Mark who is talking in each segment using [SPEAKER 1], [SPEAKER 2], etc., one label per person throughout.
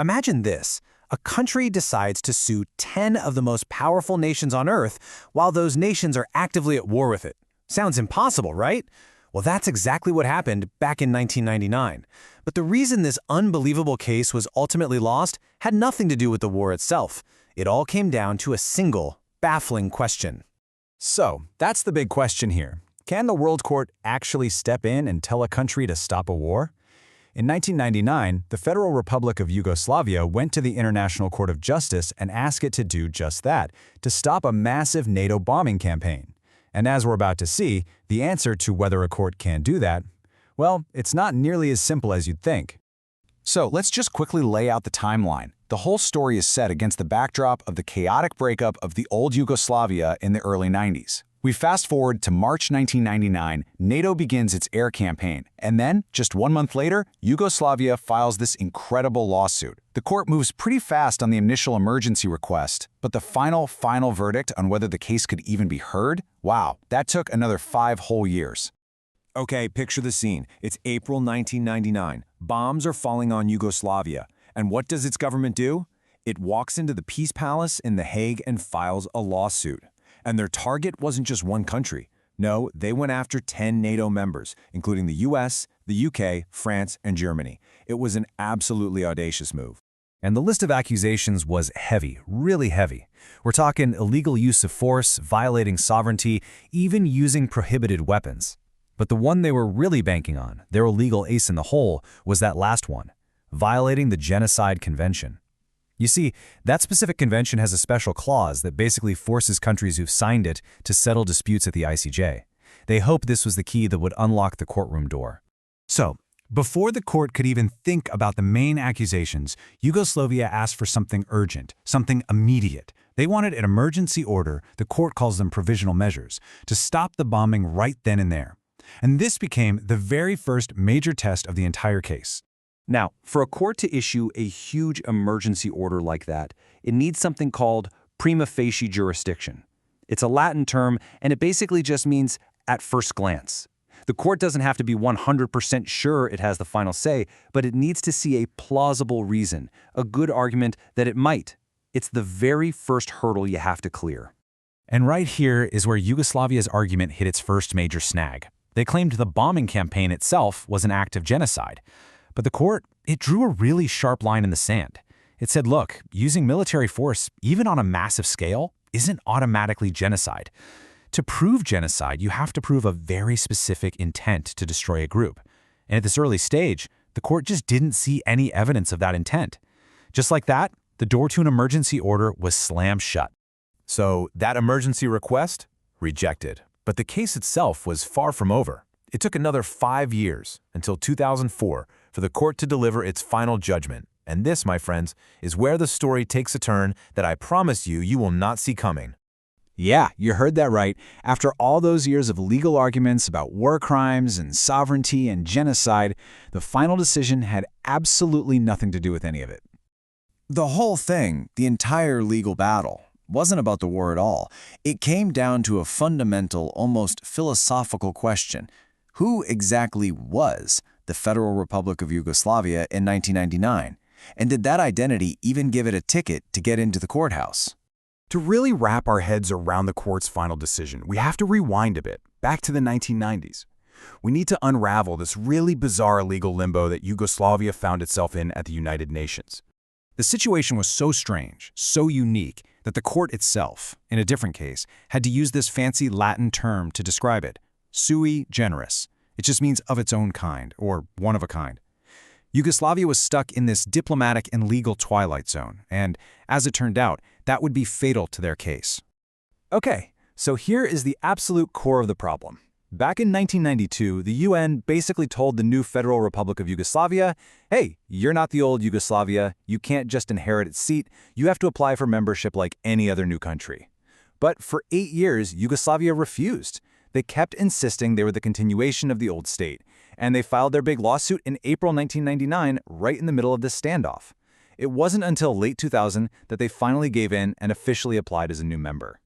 [SPEAKER 1] Imagine this. A country decides to sue 10 of the most powerful nations on Earth while those nations are actively at war with it. Sounds impossible, right? Well, that's exactly what happened back in 1999. But the reason this unbelievable case was ultimately lost had nothing to do with the war itself. It all came down to a single, baffling question.
[SPEAKER 2] So, that's the big question here. Can the World Court actually step in and tell a country to stop a war? In 1999, the Federal Republic of Yugoslavia went to the International Court of Justice and asked it to do just that, to stop a massive NATO bombing campaign. And as we're about to see, the answer to whether a court can do that, well, it's not nearly as simple as you'd think. So let's just quickly lay out the timeline. The whole story is set against the backdrop of the chaotic breakup of the old Yugoslavia in the early 90s. We fast forward to March 1999, NATO begins its air campaign, and then, just 1 month later, Yugoslavia files this incredible lawsuit. The court moves pretty fast on the initial emergency request, but the final verdict on whether the case could even be heard? Wow, that took another 5 whole years.
[SPEAKER 3] Okay, picture the scene. It's April 1999. Bombs are falling on Yugoslavia. And what does its government do? It walks into the Peace Palace in The Hague and files a lawsuit. And their target wasn't just one country. No, they went after 10 NATO members, including the US, the UK, France, and Germany. It was an absolutely audacious move.
[SPEAKER 2] And the list of accusations was heavy, really heavy. We're talking illegal use of force, violating sovereignty, even using prohibited weapons. But the one they were really banking on, their illegal ace in the hole, was that last one, violating the Genocide Convention. You see, that specific convention has a special clause that basically forces countries who've signed it to settle disputes at the ICJ. They hoped this was the key that would unlock the courtroom door. So, before the court could even think about the main accusations, Yugoslavia asked for something urgent, something immediate. They wanted an emergency order, the court calls them provisional measures, to stop the bombing right then and there. And this became the very first major test of the entire case.
[SPEAKER 1] Now, for a court to issue a huge emergency order like that, it needs something called prima facie jurisdiction. It's a Latin term, and it basically just means at first glance. The court doesn't have to be 100% sure it has the final say, but it needs to see a plausible reason, a good argument that it might. It's the very first hurdle you have to clear.
[SPEAKER 2] And right here is where Yugoslavia's argument hit its first major snag. They claimed the bombing campaign itself was an act of genocide. But the court, it drew a really sharp line in the sand. It said, look, using military force, even on a massive scale, isn't automatically genocide. To prove genocide, you have to prove a very specific intent to destroy a group. And at this early stage, the court just didn't see any evidence of that intent. Just like that, the door to an emergency order was slammed shut.
[SPEAKER 3] So that emergency request? Rejected. But the case itself was far from over. It took another 5 years, until 2004, for the court to deliver its final judgment. And this, my friends, is where the story takes a turn that I promise you will not see coming.
[SPEAKER 2] Yeah, you heard that right. After all those years of legal arguments about war crimes and sovereignty and genocide, the final decision had absolutely nothing to do with any of it.
[SPEAKER 4] The whole thing, the entire legal battle, wasn't about the war at all. It came down to a fundamental, almost philosophical question. Who exactly was the Federal Republic of Yugoslavia in 1999? And did that identity even give it a ticket to get into the courthouse?
[SPEAKER 5] To really wrap our heads around the court's final decision, we have to rewind a bit, back to the 1990s. We need to unravel this really bizarre legal limbo that Yugoslavia found itself in at the United Nations.
[SPEAKER 2] The situation was so strange, so unique, that the court itself, in a different case, had to use this fancy Latin term to describe it, sui generis. It just means of its own kind, or one of a kind. Yugoslavia was stuck in this diplomatic and legal twilight zone, and, as it turned out, that would be fatal to their case.
[SPEAKER 3] Okay, so here is the absolute core of the problem. Back in 1992, the UN basically told the new Federal Republic of Yugoslavia, hey, you're not the old Yugoslavia, you can't just inherit its seat, you have to apply for membership like any other new country. But for 8 years, Yugoslavia refused. They kept insisting they were the continuation of the old state, and they filed their big lawsuit in April 1999, right in the middle of this standoff. It wasn't until late 2000 that they finally gave in and officially applied as a new member.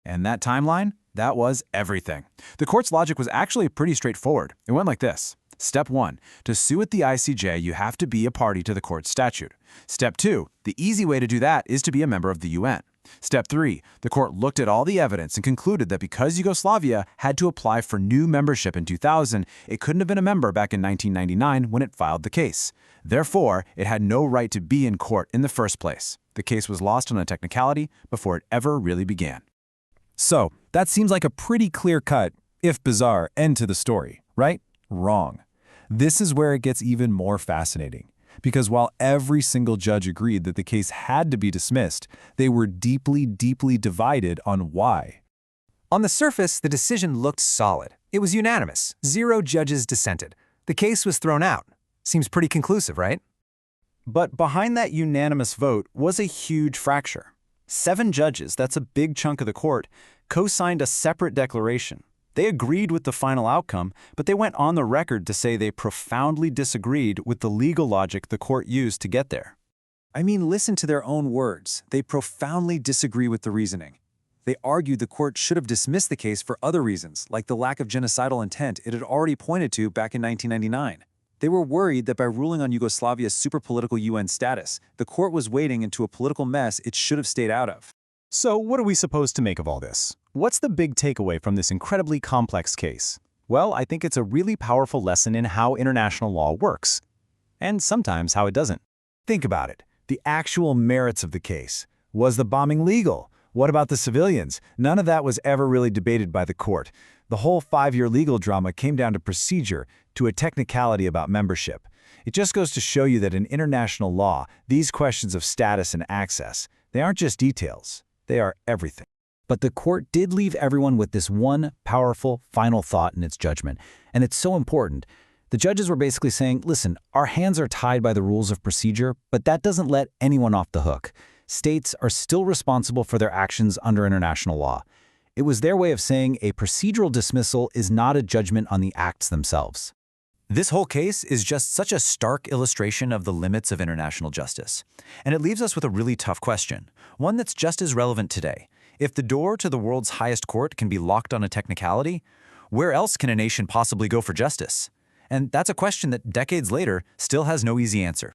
[SPEAKER 3] And that timeline? That was everything. The court's logic was actually pretty straightforward. It went like this.
[SPEAKER 2] Step 1. To sue at the ICJ, you have to be a party to the court's statute. Step 2. The easy way to do that is to be a member of the UN. Step 3. The court looked at all the evidence and concluded that because Yugoslavia had to apply for new membership in 2000, it couldn't have been a member back in 1999 when it filed the case. Therefore, it had no right to be in court in the first place. The case was lost on a technicality before it ever really began.
[SPEAKER 3] So, that seems like a pretty clear-cut, if bizarre, end to the story, right? Wrong. This is where it gets even more fascinating. Because while every single judge agreed that the case had to be dismissed, they were deeply, deeply divided on why.
[SPEAKER 1] On the surface, the decision looked solid. It was unanimous. 0 judges dissented. The case was thrown out. Seems pretty conclusive, right?
[SPEAKER 3] But behind that unanimous vote was a huge fracture. 7 judges, that's a big chunk of the court, co-signed a separate declaration. They agreed with the final outcome, but they went on the record to say they profoundly disagreed with the legal logic the court used to get there. I mean, listen to their own words. They profoundly disagree with the reasoning. They argued the court should have dismissed the case for other reasons, like the lack of genocidal intent it had already pointed to back in 1999. They were worried that by ruling on Yugoslavia's superpolitical UN status, the court was wading into a political mess it should have stayed out of. So what are we supposed to make of all this? What's the big takeaway from this incredibly complex case? Well, I think it's a really powerful lesson in how international law works, and sometimes how it doesn't. Think about it. The actual merits of the case. Was the bombing legal? What about the civilians? None of that was ever really debated by the court. The whole 5-year legal drama came down to procedure, to a technicality about membership. It just goes to show you that in international law, these questions of status and access, they aren't just details. They are everything. But the court did leave everyone with this one powerful final thought in its judgment, and it's so important. The judges were basically saying, listen, our hands are tied by the rules of procedure, but that doesn't let anyone off the hook. States are still responsible for their actions under international law. It was their way of saying a procedural dismissal is not a judgment on the acts themselves. This whole case is just such a stark illustration of the limits of international justice. And it leaves us with a really tough question, one that's just as relevant today. If the door to the world's highest court can be locked on a technicality, where else can a nation possibly go for justice? And that's a question that decades later still has no easy answer.